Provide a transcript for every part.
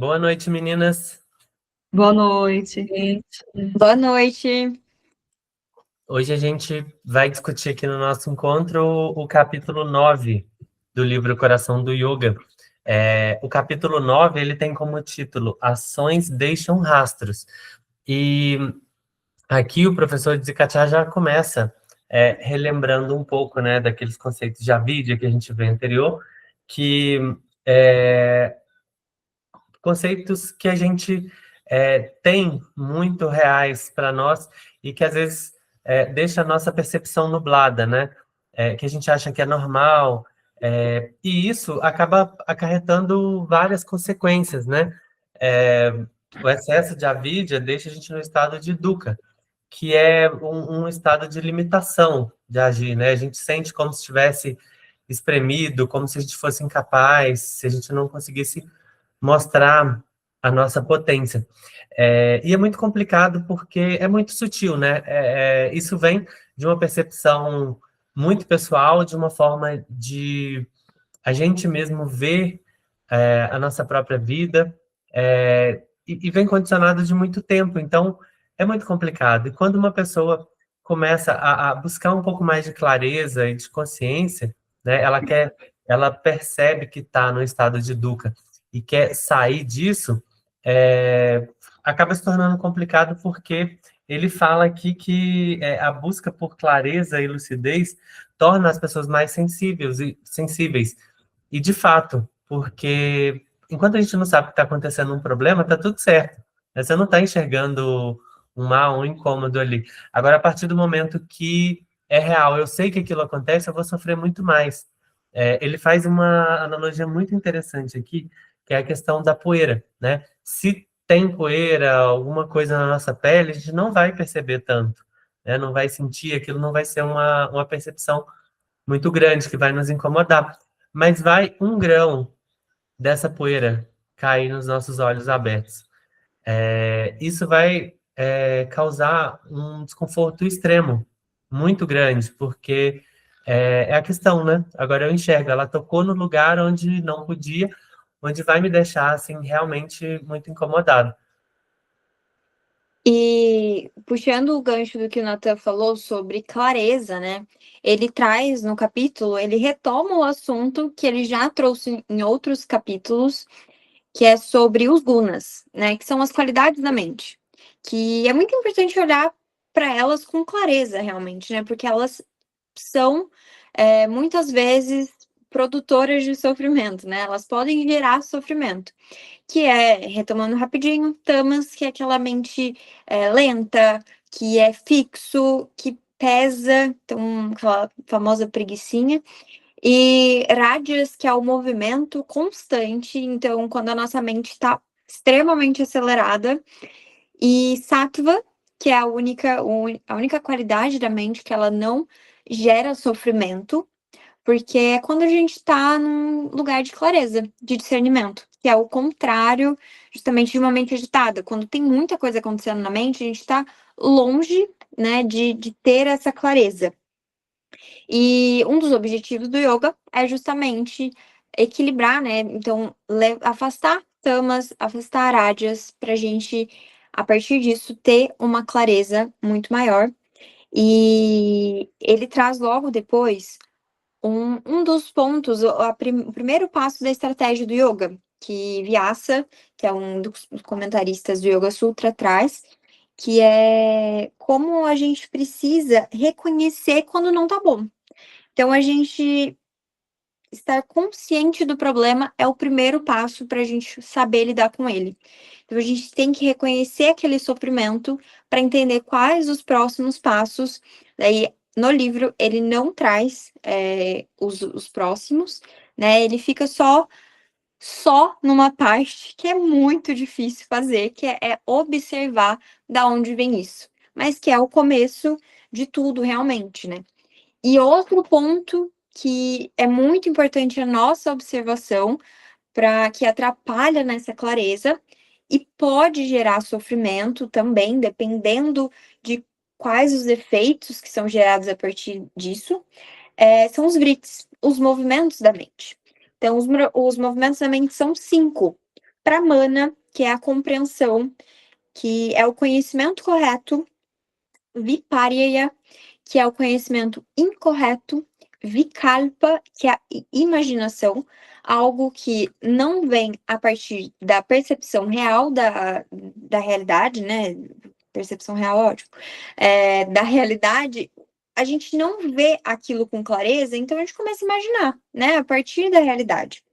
Boa noite, meninas. Boa noite. Boa noite. Hoje a gente vai discutir aqui no nosso encontro o capítulo 9 do livro Coração do Yoga. O capítulo 9 ele tem como título Ações Deixam Rastros. E aqui o professor Dzikachar já começa relembrando um pouco, né, daqueles conceitos de avidya que a gente viu anterior, que é, conceitos que a gente tem muito reais para nós e que às vezes deixa a nossa percepção nublada, né? Que a gente acha que é normal, e isso acaba acarretando várias consequências, né? É, o excesso de avidya deixa a gente no estado de dukkha, que é um estado de limitação de agir, né? A gente sente como se estivesse espremido, como se a gente fosse incapaz, se a gente não conseguisse mostrar a nossa potência. E é muito complicado porque é muito sutil, né? Isso vem de uma percepção muito pessoal, de uma forma de a gente mesmo ver a nossa própria vida, e vem condicionado de muito tempo, então é muito complicado. E quando uma pessoa começa a buscar um pouco mais de clareza e de consciência, né, ela percebe que está no estado de dukkha e quer sair disso, é, acaba se tornando complicado porque ele fala aqui que a busca por clareza e lucidez torna as pessoas mais sensíveis. E de fato, porque enquanto a gente não sabe que está acontecendo um problema, está tudo certo. Você não está enxergando um mal, um incômodo ali. Agora, a partir do momento que é real, eu sei que aquilo acontece, eu vou sofrer muito mais. Ele faz uma analogia muito interessante aqui, que é a questão da poeira, né? Se tem poeira, alguma coisa na nossa pele, a gente não vai perceber tanto, né? Não vai sentir, aquilo não vai ser uma percepção muito grande que vai nos incomodar. Mas vai um grão dessa poeira cair nos nossos olhos abertos. Isso vai causar um desconforto extremo, muito grande, porque é a questão, né? Agora eu enxergo, ela tocou no lugar onde não podia, onde vai me deixar, assim, realmente muito incomodado. E puxando o gancho do que o Nathan falou sobre clareza, né? Ele traz no capítulo, ele retoma o assunto que ele já trouxe em outros capítulos, que é sobre os gunas, né? Que são as qualidades da mente. Que é muito importante olhar para elas com clareza, realmente, né? Porque elas são muitas vezes produtoras de sofrimento, né? Elas podem gerar sofrimento, que é, retomando rapidinho, tamas, que é aquela mente lenta, que é fixo, que pesa, então aquela famosa preguicinha, e rádias, que é o movimento constante, então quando a nossa mente está extremamente acelerada, e sattva, que é a única qualidade da mente que ela não gera sofrimento, porque é quando a gente está num lugar de clareza, de discernimento, que é o contrário justamente de uma mente agitada. Quando tem muita coisa acontecendo na mente, a gente está longe, né, de ter essa clareza. E um dos objetivos do yoga é justamente equilibrar, né? Então, afastar tamas, afastar rádias, para a gente, a partir disso, ter uma clareza muito maior. E ele traz logo depois um dos pontos, o primeiro passo da estratégia do yoga, que Vyasa, que é um dos comentaristas do Yoga Sutra, traz, que é como a gente precisa reconhecer quando não tá bom. Então, a gente estar consciente do problema é o primeiro passo para a gente saber lidar com ele. Então, a gente tem que reconhecer aquele sofrimento para entender quais os próximos passos. Daí, no livro, ele não traz os próximos, né? Ele fica só numa parte que é muito difícil fazer, que é observar da onde vem isso. Mas que é o começo de tudo, realmente, né? E outro ponto que é muito importante a nossa observação, para que atrapalha nessa clareza e pode gerar sofrimento também, dependendo de quais os efeitos que são gerados a partir disso, são os vrits, os movimentos da mente. Então, os movimentos da mente são 5. Pramana, que é a compreensão, que é o conhecimento correto, Viparya, que é o conhecimento incorreto, Vikalpa, que é a imaginação, algo que não vem a partir da percepção real da realidade, né? Percepção real, ótimo. Da realidade, a gente não vê aquilo com clareza, então a gente começa a imaginar, né? A partir da realidade.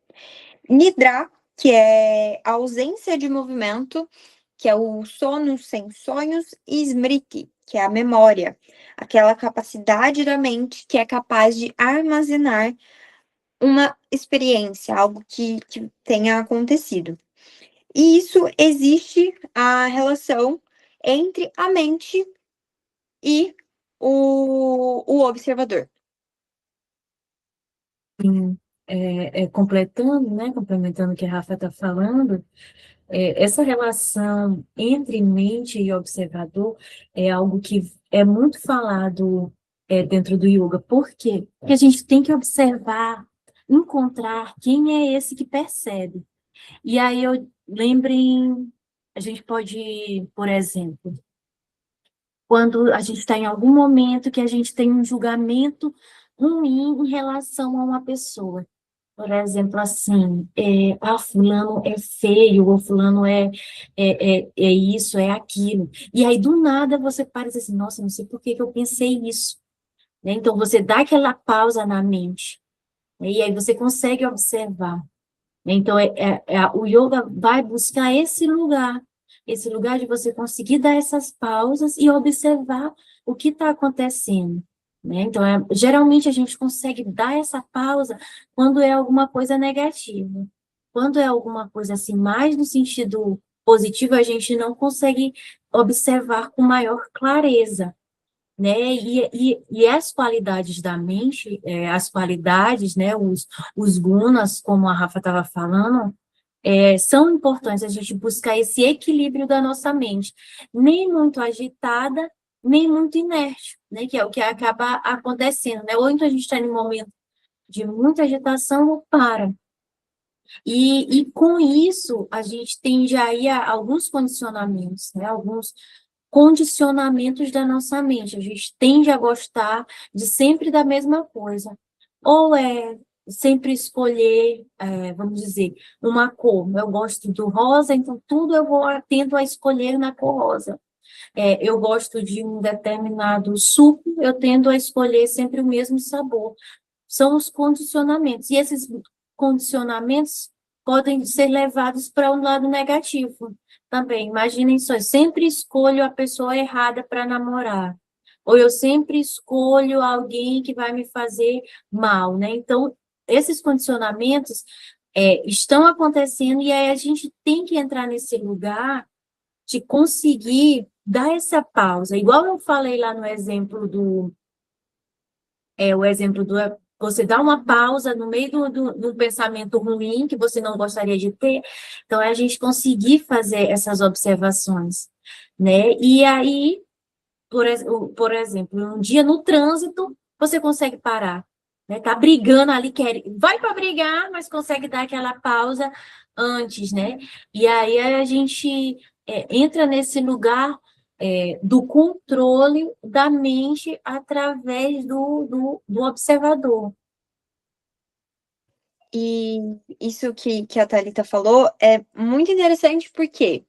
Nidra, que é a ausência de movimento, que é o sono sem sonhos, e Smriti, que é a memória, aquela capacidade da mente que é capaz de armazenar uma experiência, algo que tenha acontecido. E isso existe a relação entre a mente e o observador. Sim, completando, né, complementando o que a Rafa está falando, essa relação entre mente e observador é algo que é muito falado dentro do yoga. Por quê? Porque a gente tem que observar, encontrar quem é esse que percebe. E aí eu lembrem, a gente pode, por exemplo, quando a gente está em algum momento que a gente tem um julgamento ruim em relação a uma pessoa. Por exemplo, assim, fulano é feio, ou fulano é isso, é aquilo. E aí, do nada, você para e diz assim, nossa, não sei por que eu pensei isso. Né? Então, você dá aquela pausa na mente, né? E aí você consegue observar. Então, o yoga vai buscar esse lugar de você conseguir dar essas pausas e observar o que está acontecendo. Né? Então, geralmente a gente consegue dar essa pausa quando é alguma coisa negativa. Quando é alguma coisa assim, mais no sentido positivo, a gente não consegue observar com maior clareza. Né? E as qualidades da mente, as qualidades, né, os gunas, como a Rafa estava falando, são importantes a gente buscar esse equilíbrio da nossa mente, nem muito agitada, nem muito inerte, né, que é o que acaba acontecendo, né? Ou então a gente está em um momento de muita agitação ou para. E com isso, a gente tende aí a alguns condicionamentos, né, alguns condicionamentos da nossa mente. A gente tende a gostar de sempre da mesma coisa. Ou sempre escolher, vamos dizer, uma cor. Eu gosto do rosa, então tudo tento a escolher na cor rosa. Eu gosto de um determinado suco, eu tendo a escolher sempre o mesmo sabor. São os condicionamentos. E esses condicionamentos podem ser levados para um lado negativo também. Imaginem só, eu sempre escolho a pessoa errada para namorar. Ou eu sempre escolho alguém que vai me fazer mal, né? Então, esses condicionamentos estão acontecendo e aí a gente tem que entrar nesse lugar de conseguir dar essa pausa. Igual eu falei lá no exemplo você dá uma pausa no meio do pensamento ruim que você não gostaria de ter. Então, é a gente conseguir fazer essas observações, né? E aí, por exemplo, um dia no trânsito, você consegue parar, né? Tá brigando ali, vai para brigar, mas consegue dar aquela pausa antes, né? E aí a gente entra nesse lugar do controle da mente através do observador. E isso que a Thalita falou é muito interessante porque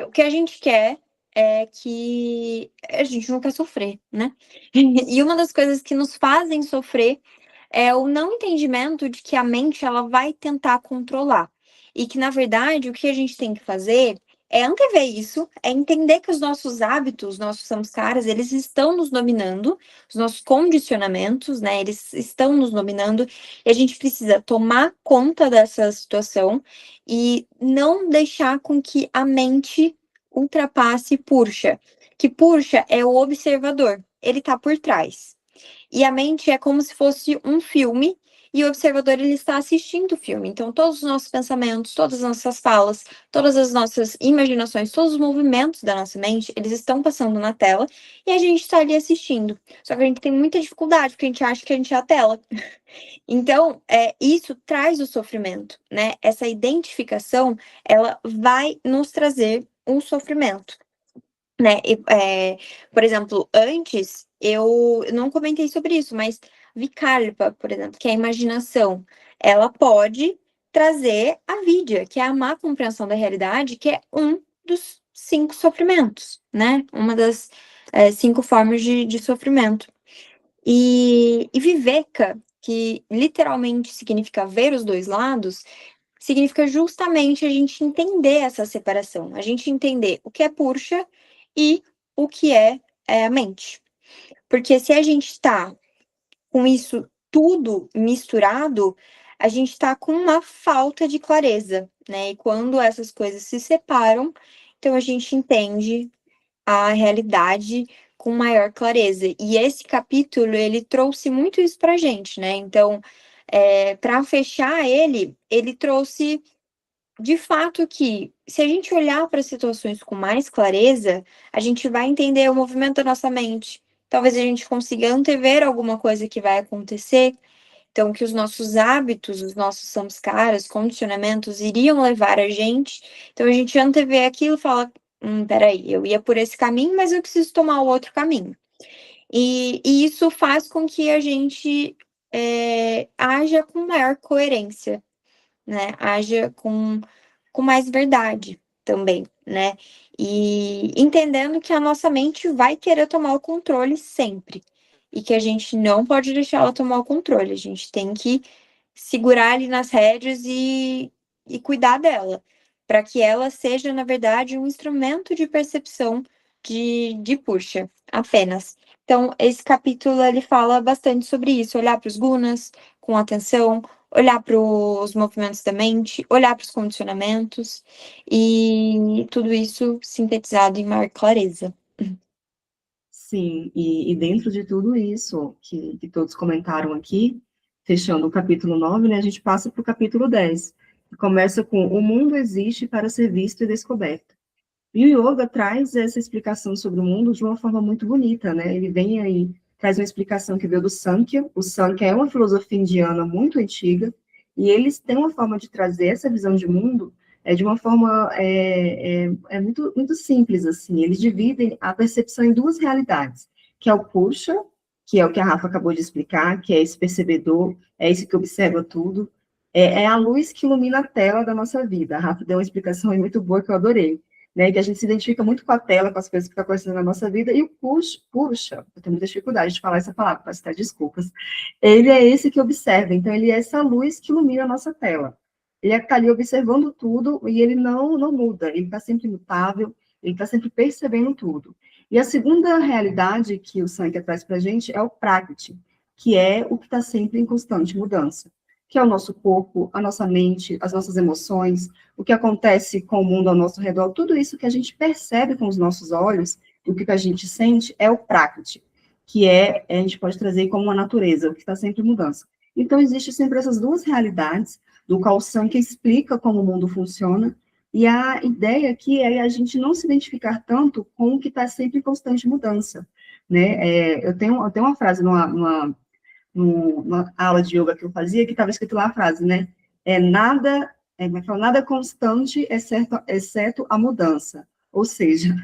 o que a gente quer é que a gente não quer sofrer, né? E uma das coisas que nos fazem sofrer é o não entendimento de que a mente ela vai tentar controlar. E que, na verdade, o que a gente tem que fazer é antever isso, é entender que os nossos hábitos, nossos samskaras, eles estão nos dominando, os nossos condicionamentos, né, eles estão nos dominando, e a gente precisa tomar conta dessa situação e não deixar com que a mente ultrapasse Pursha. Que Pursha é o observador, ele está por trás. E a mente é como se fosse um filme e o observador ele está assistindo o filme. Então, todos os nossos pensamentos, todas as nossas falas, todas as nossas imaginações, todos os movimentos da nossa mente, eles estão passando na tela e a gente está ali assistindo. Só que a gente tem muita dificuldade, porque a gente acha que a gente é a tela. Então, isso traz o sofrimento, né? Essa identificação, ela vai nos trazer um sofrimento, né? Por exemplo, antes eu não comentei sobre isso, mas Vikalpa, por exemplo, que é a imaginação, ela pode trazer a vidya, que é a má compreensão da realidade, que é um dos 5 sofrimentos, né? Uma das 5 formas de sofrimento. E Viveka, que literalmente significa ver os dois lados, significa justamente a gente entender essa separação, a gente entender o que é Purusha e o que é a mente. Porque se a gente está com isso tudo misturado, a gente está com uma falta de clareza, né? E quando essas coisas se separam, então a gente entende a realidade com maior clareza. E esse capítulo, ele trouxe muito isso pra gente, né? Então, para fechar ele trouxe de fato que, se a gente olhar para as situações com mais clareza, a gente vai entender o movimento da nossa mente. Talvez a gente consiga antever alguma coisa que vai acontecer. Então, que os nossos hábitos, os nossos samskaras, condicionamentos iriam levar a gente. Então, a gente antevê aquilo e fala: peraí, eu ia por esse caminho, mas eu preciso tomar o outro caminho. E isso faz com que a gente haja com maior coerência, né? Haja com mais verdade também, né? E entendendo que a nossa mente vai querer tomar o controle sempre. E que a gente não pode deixar ela tomar o controle. A gente tem que segurar ali nas rédeas e cuidar dela. Para que ela seja, na verdade, um instrumento de percepção de Purusha, apenas. Então, esse capítulo ele fala bastante sobre isso, olhar para os gunas com atenção, olhar para os movimentos da mente, olhar para os condicionamentos, e tudo isso sintetizado em maior clareza. Sim, e dentro de tudo isso que todos comentaram aqui, fechando o capítulo 9, né, a gente passa para o capítulo 10, que começa com: o mundo existe para ser visto e descoberto. E o yoga traz essa explicação sobre o mundo de uma forma muito bonita, né? Ele vem aí, traz uma explicação que veio do Sankhya. O Sankhya é uma filosofia indiana muito antiga, e eles têm uma forma de trazer essa visão de mundo de uma forma muito, muito simples, assim. Eles dividem a percepção em 2 realidades, que é o Purusha, que é o que a Rafa acabou de explicar, que é esse percebedor, é esse que observa tudo, é a luz que ilumina a tela da nossa vida. A Rafa deu uma explicação aí muito boa que eu adorei, né, que a gente se identifica muito com a tela, com as coisas que estão acontecendo na nossa vida, e o Purusha, eu tenho muita dificuldade de falar essa palavra, peço até desculpas, ele é esse que observa, então ele é essa luz que ilumina a nossa tela. Ele está ali observando tudo, e ele não muda, ele está sempre imutável, ele está sempre percebendo tudo. E a segunda realidade que o Sankhya traz para a gente é o Prakriti, que é o que está sempre em constante mudança, que é o nosso corpo, a nossa mente, as nossas emoções, o que acontece com o mundo ao nosso redor, tudo isso que a gente percebe com os nossos olhos, o que a gente sente é o Prakriti, que a gente pode trazer como uma natureza, o que está sempre em mudança. Então, existe sempre essas 2 realidades, do qual o Sankhya explica como o mundo funciona, e a ideia aqui é a gente não se identificar tanto com o que está sempre em constante mudança, né? Eu tenho uma frase numa aula de yoga que eu fazia, que estava escrito lá a frase, né? Nada constante, exceto a mudança. Ou seja,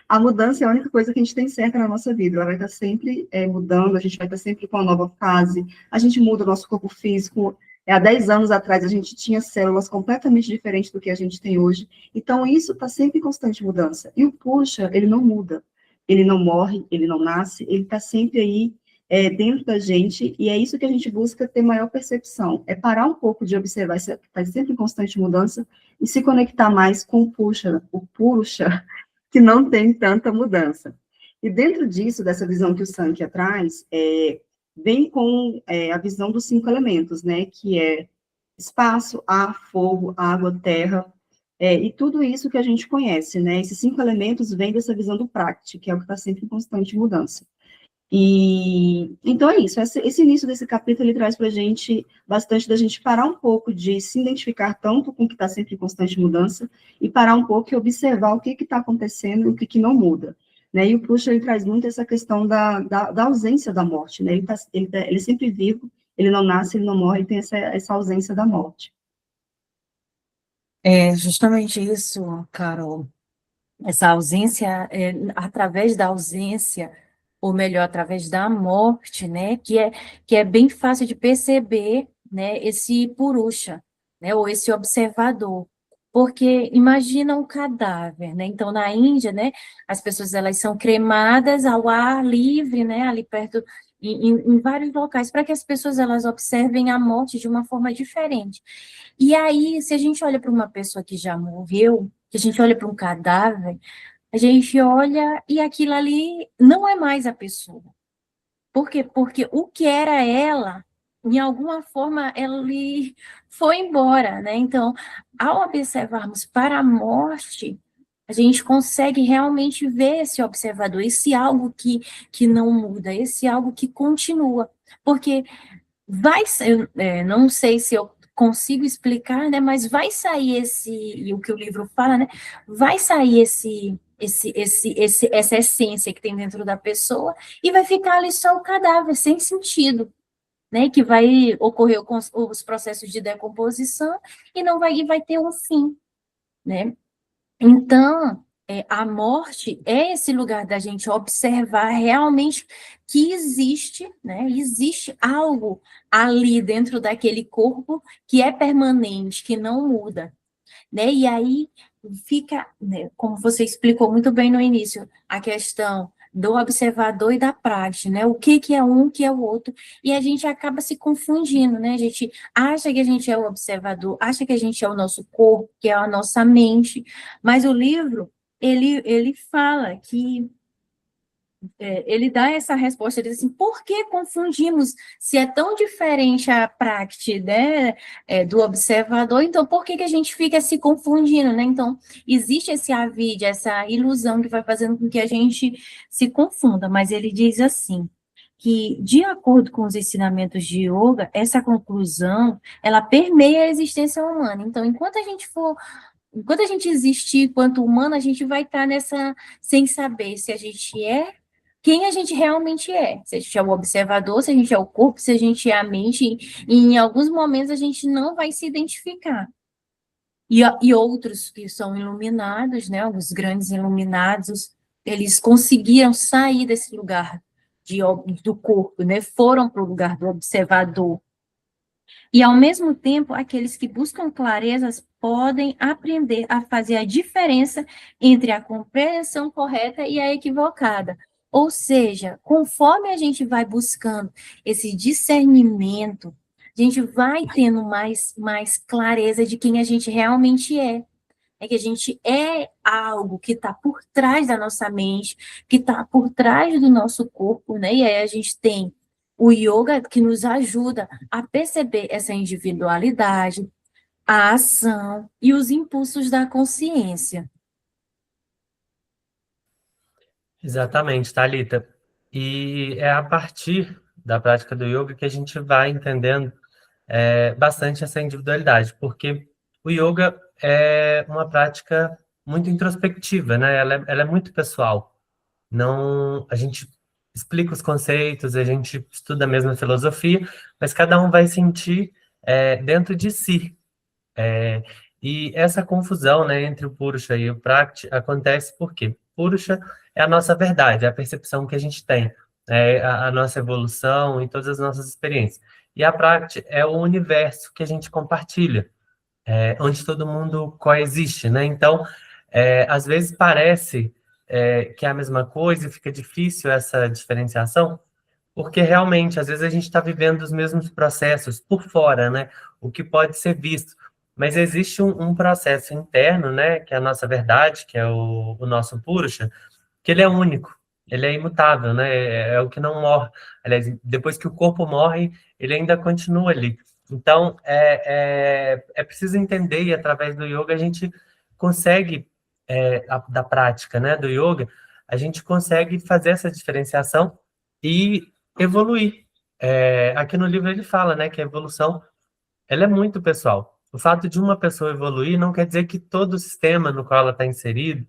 a mudança é a única coisa que a gente tem certa na nossa vida. Ela vai estar sempre mudando, a gente vai estar sempre com uma nova fase, a gente muda o nosso corpo físico. Há 10 anos atrás, a gente tinha células completamente diferentes do que a gente tem hoje. Então, isso está sempre em constante mudança. E o Purusha, ele não muda. Ele não morre, ele não nasce, ele está sempre aí dentro da gente, e é isso que a gente busca ter maior percepção, é parar um pouco de observar isso que está sempre em constante mudança, e se conectar mais com o Purusha, que não tem tanta mudança. E dentro disso, dessa visão que o Sankhya traz, vem com a visão dos 5 elementos, né, que é espaço, ar, fogo, água, terra, e tudo isso que a gente conhece, né, esses 5 elementos vêm dessa visão do Prakriti, que é o que está sempre em constante mudança. E então é isso, esse início desse capítulo ele traz para a gente bastante da gente parar um pouco de se identificar tanto com o que está sempre em constante mudança e parar um pouco e observar o que está acontecendo e o que não muda. Né? E o Proust ele traz muito essa questão da ausência da morte, né? Ele é sempre vivo, ele não nasce, ele não morre, ele tem essa ausência da morte. É justamente isso, Carol. Essa ausência, através da ausência, ou melhor, através da morte, né, que é bem fácil de perceber, né, esse purusha, né, ou esse observador. Porque imagina um cadáver, né? Então, na Índia, né, as pessoas elas são cremadas ao ar livre, né, ali perto, em vários locais, para que as pessoas elas observem a morte de uma forma diferente. E aí, se a gente olha para uma pessoa que já morreu, que a gente olha para um cadáver, a gente olha e aquilo ali não é mais a pessoa. Por quê? Porque o que era ela, de alguma forma, ele foi embora, né? Então, ao observarmos para a morte, a gente consegue realmente ver esse observador, esse algo que não muda, esse algo que continua. Porque vai ser, não sei se eu consigo explicar, né, mas vai sair e o que o livro fala, né, vai sair essa essência que tem dentro da pessoa e vai ficar ali só o cadáver, sem sentido, né, que vai ocorrer os processos de decomposição e vai ter um fim, né. Então, a morte é esse lugar da gente observar realmente que existe, né? Existe algo ali dentro daquele corpo que é permanente, que não muda, né? E aí fica, né, como você explicou muito bem no início, a questão do observador e da prática, né? O que é um, o que é o outro, e a gente acaba se confundindo, né? A gente acha que a gente é o observador, acha que a gente é o nosso corpo, que é a nossa mente, mas o livro, ele fala que ele dá essa resposta, ele diz assim, por que confundimos, se é tão diferente a prática, né, do observador, então por que a gente fica se confundindo, né? Então, existe esse avidya, essa ilusão que vai fazendo com que a gente se confunda, mas ele diz assim, que, de acordo com os ensinamentos de yoga, essa conclusão, ela permeia a existência humana. Então, enquanto a gente existir enquanto humano, a gente vai estar nessa, sem saber se a gente é quem a gente realmente é. Se a gente é o observador, se a gente é o corpo, se a gente é a mente, e em alguns momentos a gente não vai se identificar. E outros que são iluminados, né, os grandes iluminados, eles conseguiram sair desse lugar do corpo, né, foram para o lugar do observador. E, ao mesmo tempo, aqueles que buscam clarezas podem aprender a fazer a diferença entre a compreensão correta e a equivocada. Ou seja, conforme a gente vai buscando esse discernimento, a gente vai tendo mais clareza de quem a gente realmente é. É que a gente é algo que está por trás da nossa mente, que está por trás do nosso corpo, né? E aí a gente tem o yoga que nos ajuda a perceber essa individualidade, a ação e os impulsos da consciência. Exatamente, Thalita. E é a partir da prática do yoga que a gente vai entendendo bastante essa individualidade, porque o yoga é uma prática muito introspectiva, né? Ela é muito pessoal. Não, a gente explica os conceitos, a gente estuda a mesma filosofia, mas cada um vai sentir dentro de si. E essa confusão, né, entre o Purusha e o Prakriti acontece porque Purusha é a nossa verdade, é a percepção que a gente tem, é a nossa evolução e todas as nossas experiências. E a Prakriti é o universo que a gente compartilha, onde todo mundo coexiste, né? Então, às vezes parece que é a mesma coisa e fica difícil essa diferenciação, porque realmente, às vezes a gente está vivendo os mesmos processos por fora, né? O que pode ser visto. Mas existe um processo interno, né? Que é a nossa verdade, que é o nosso Purusha, que ele é único, ele é imutável, né? É o que não morre. Aliás, depois que o corpo morre, ele ainda continua ali. Então, é preciso entender, e através do yoga a gente consegue, da prática, né, do yoga, a gente consegue fazer essa diferenciação e evoluir. Aqui no livro ele fala, né, que a evolução ela é muito pessoal. O fato de uma pessoa evoluir não quer dizer que todo o sistema no qual ela está inserido,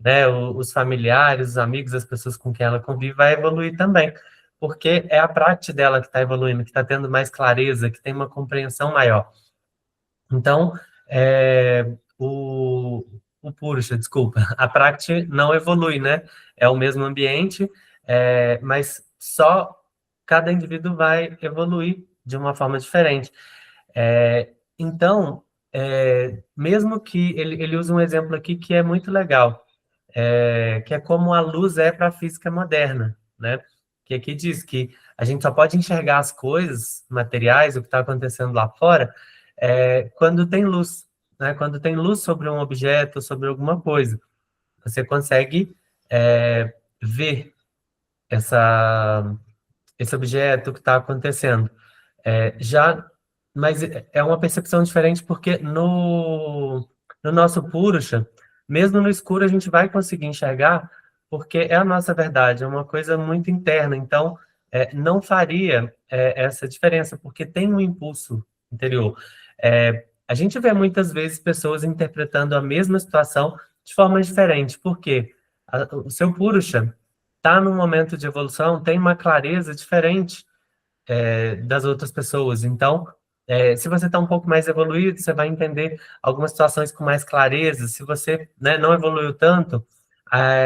né, os familiares, os amigos, as pessoas com quem ela convive, vai evoluir também. Porque é a prática dela que está evoluindo, que está tendo mais clareza, que tem uma compreensão maior. Então, o Purusha, desculpa, a prática não evolui, né? É o mesmo ambiente, mas só cada indivíduo vai evoluir de uma forma diferente. Então, mesmo que ele usa um exemplo aqui que é muito legal, que é como a luz é para a física moderna, né? Que aqui diz que a gente só pode enxergar as coisas materiais, o que está acontecendo lá fora, quando tem luz, né? Quando tem luz sobre um objeto, sobre alguma coisa. Você consegue ver esse objeto que está acontecendo. Mas é uma percepção diferente porque no nosso Purusha, mesmo no escuro, a gente vai conseguir enxergar porque é a nossa verdade, é uma coisa muito interna. Então, não faria essa diferença, porque tem um impulso interior. A gente vê muitas vezes pessoas interpretando a mesma situação de forma diferente, porque o seu Purusha está num momento de evolução, tem uma clareza diferente das outras pessoas. Então, se você está um pouco mais evoluído, você vai entender algumas situações com mais clareza. Se você, né, não evoluiu tanto,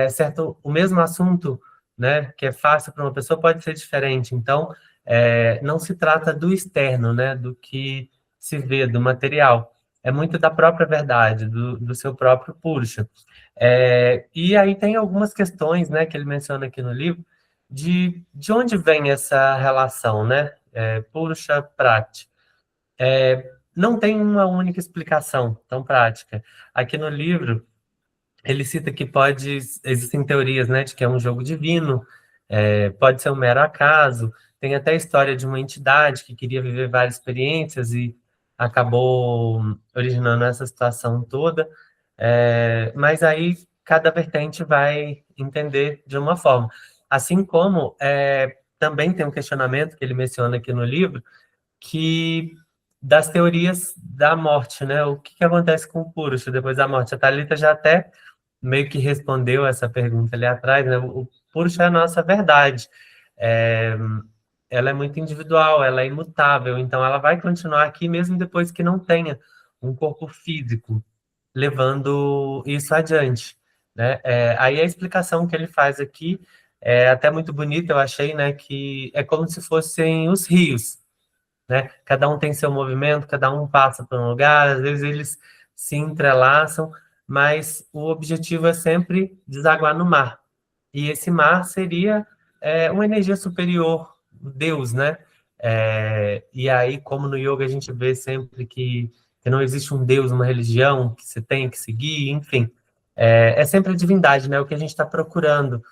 certo, o mesmo assunto, né, que é fácil para uma pessoa pode ser diferente. Então, não se trata do externo, né, do que se vê, do material. É muito da própria verdade, do seu próprio Purusha. E aí tem algumas questões, né, que ele menciona aqui no livro, de onde vem essa relação, né? Purusha Prati. Não tem uma única explicação tão prática. Aqui no livro, ele cita que existem teorias, né, de que é um jogo divino, pode ser um mero acaso, tem até a história de uma entidade que queria viver várias experiências e acabou originando essa situação toda, mas aí cada vertente vai entender de uma forma. Assim como também tem um questionamento que ele menciona aqui no livro, que das teorias da morte, né? O que acontece com o Purusha depois da morte? A Thalita já até meio que respondeu essa pergunta ali atrás, né? O Purusha é a nossa verdade. Ela é muito individual, ela é imutável, então ela vai continuar aqui mesmo depois que não tenha um corpo físico levando isso adiante, né? Aí a explicação que ele faz aqui é até muito bonita, eu achei, né? Que é como se fossem os rios, né? Cada um tem seu movimento, cada um passa por um lugar, às vezes eles se entrelaçam, mas o objetivo é sempre desaguar no mar. E esse mar seria uma energia superior, Deus, né? E aí, como no yoga a gente vê sempre que não existe um Deus, uma religião que você tem que seguir, enfim. É sempre a divindade, né? O que a gente está procurando.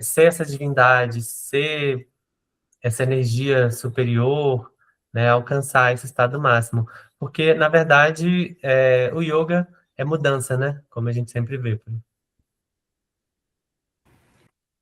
Ser essa divindade, ser essa energia superior, né? Alcançar esse estado máximo. Porque, na verdade, o yoga é mudança, né? Como a gente sempre vê.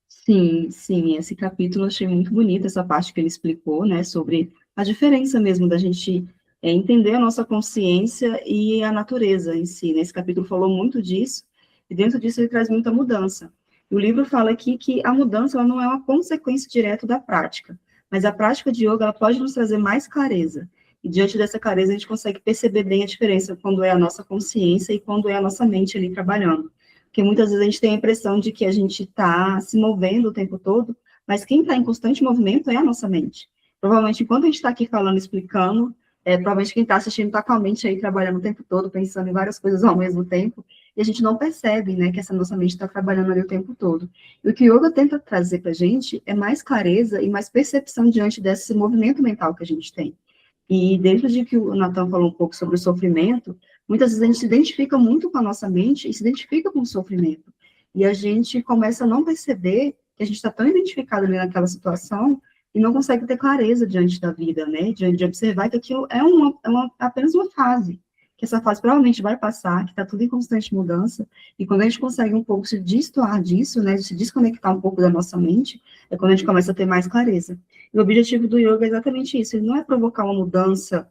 Sim, sim, esse capítulo eu achei muito bonito, essa parte que ele explicou, né, sobre a diferença mesmo da gente entender a nossa consciência e a natureza em si, né? Esse capítulo falou muito disso, e dentro disso ele traz muita mudança. E o livro fala aqui que a mudança ela não é uma consequência direta da prática, mas a prática de yoga ela pode nos trazer mais clareza, e diante dessa clareza a gente consegue perceber bem a diferença quando é a nossa consciência e quando é a nossa mente ali trabalhando. Porque muitas vezes a gente tem a impressão de que a gente está se movendo o tempo todo, mas quem está em constante movimento é a nossa mente. Provavelmente, enquanto a gente está aqui falando, explicando, provavelmente quem está assistindo está com a mente aí trabalhando o tempo todo, pensando em várias coisas ao mesmo tempo, e a gente não percebe, né, que essa nossa mente está trabalhando ali o tempo todo. E o que o yoga tenta trazer para a gente é mais clareza e mais percepção diante desse movimento mental que a gente tem. E dentro de que o Nathan falou um pouco sobre o sofrimento, muitas vezes a gente se identifica muito com a nossa mente e se identifica com o sofrimento. E a gente começa a não perceber que a gente está tão identificado ali naquela situação e não consegue ter clareza diante da vida, né? De observar que aquilo é apenas uma fase. que essa fase provavelmente vai passar, que está tudo em constante mudança, e quando a gente consegue um pouco se destoar disso, né, de se desconectar um pouco da nossa mente, é quando a gente começa a ter mais clareza. E o objetivo do yoga é exatamente isso, ele não é provocar uma mudança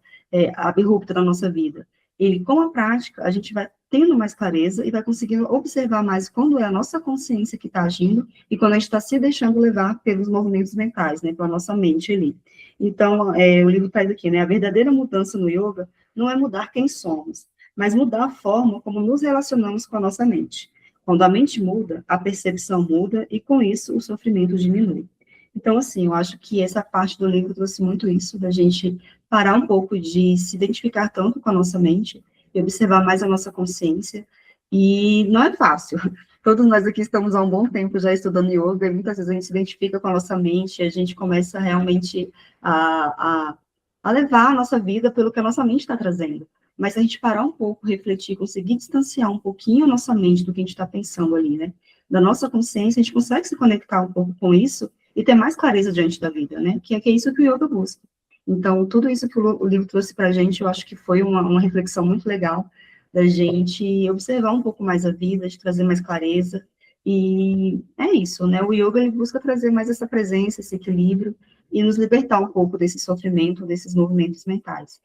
abrupta na nossa vida. Ele, com a prática, a gente vai tendo mais clareza e vai conseguindo observar mais quando é a nossa consciência que está agindo e quando a gente está se deixando levar pelos movimentos mentais, né, pela nossa mente ali. Então, o livro traz aqui, né, a verdadeira mudança no yoga não é mudar quem somos, mas mudar a forma como nos relacionamos com a nossa mente. Quando a mente muda, a percepção muda e, com isso, o sofrimento diminui. Então, assim, eu acho que essa parte do livro trouxe muito isso, da gente parar um pouco de se identificar tanto com a nossa mente e observar mais a nossa consciência. E não é fácil. Todos nós aqui estamos há um bom tempo já estudando yoga, e muitas vezes a gente se identifica com a nossa mente, e a gente começa realmente a levar a nossa vida pelo que a nossa mente está trazendo. Mas se a gente parar um pouco, refletir, conseguir distanciar um pouquinho a nossa mente do que a gente está pensando ali, né? Da nossa consciência, a gente consegue se conectar um pouco com isso e ter mais clareza diante da vida, né? Que é isso que o yoga busca. Então, tudo isso que o livro trouxe para a gente, eu acho que foi uma reflexão muito legal da gente observar um pouco mais a vida, de trazer mais clareza. E é isso, né? O yoga ele busca trazer mais essa presença, esse equilíbrio e nos libertar um pouco desse sofrimento, desses movimentos mentais.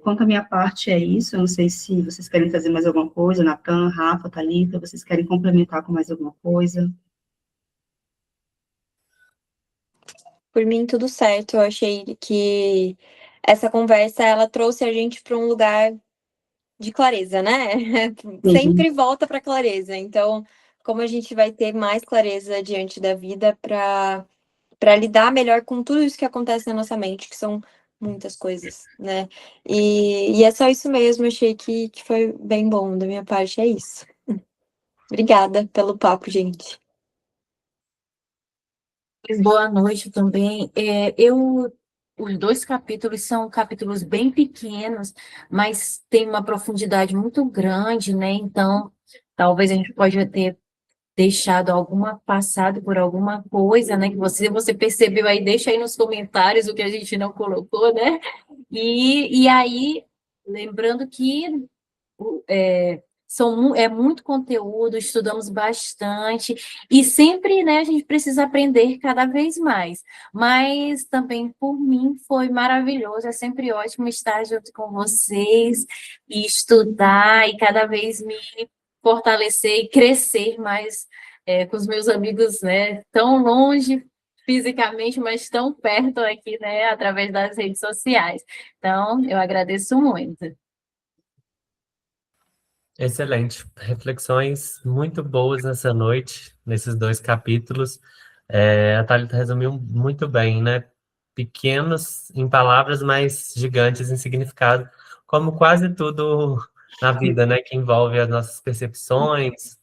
Quanto à minha parte, é isso. Eu não sei se vocês querem trazer mais alguma coisa, Natan, Rafa, Thalita, vocês querem complementar com mais alguma coisa? Por mim, tudo certo. Eu achei que essa conversa, ela trouxe a gente para um lugar de clareza, né? Sempre volta para clareza. Então, como a gente vai ter mais clareza diante da vida para lidar melhor com tudo isso que acontece na nossa mente, que são muitas coisas, né? E é só isso mesmo. Achei que foi bem bom da minha parte. É isso. Obrigada pelo papo, gente. Boa noite também. Os dois capítulos são capítulos bem pequenos, mas tem uma profundidade muito grande, né? Então, talvez a gente pode ter deixado passado por alguma coisa, né? Que você percebeu aí, deixa aí nos comentários o que a gente não colocou, né? E aí, lembrando que é muito conteúdo, estudamos bastante, e sempre, né, a gente precisa aprender cada vez mais. Mas também, por mim, foi maravilhoso, é sempre ótimo estar junto com vocês, e estudar, e cada vez me fortalecer e crescer mais com os meus amigos, né, tão longe fisicamente, mas tão perto aqui, né, através das redes sociais. Então, eu agradeço muito. Excelente. Reflexões muito boas nessa noite, nesses dois capítulos. A Thalita resumiu muito bem, né? Pequenos em palavras, mas gigantes em significado, como quase tudo na vida, né? Que envolve as nossas percepções,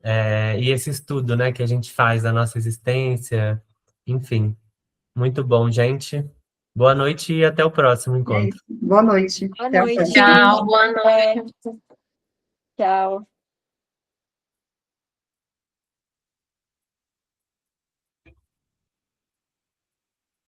e esse estudo, né? Que a gente faz da nossa existência. Enfim, muito bom, gente. Boa noite e até o próximo É encontro. isso. Boa noite. Boa Até a noite. próxima. Tchau, boa noite. Tchau.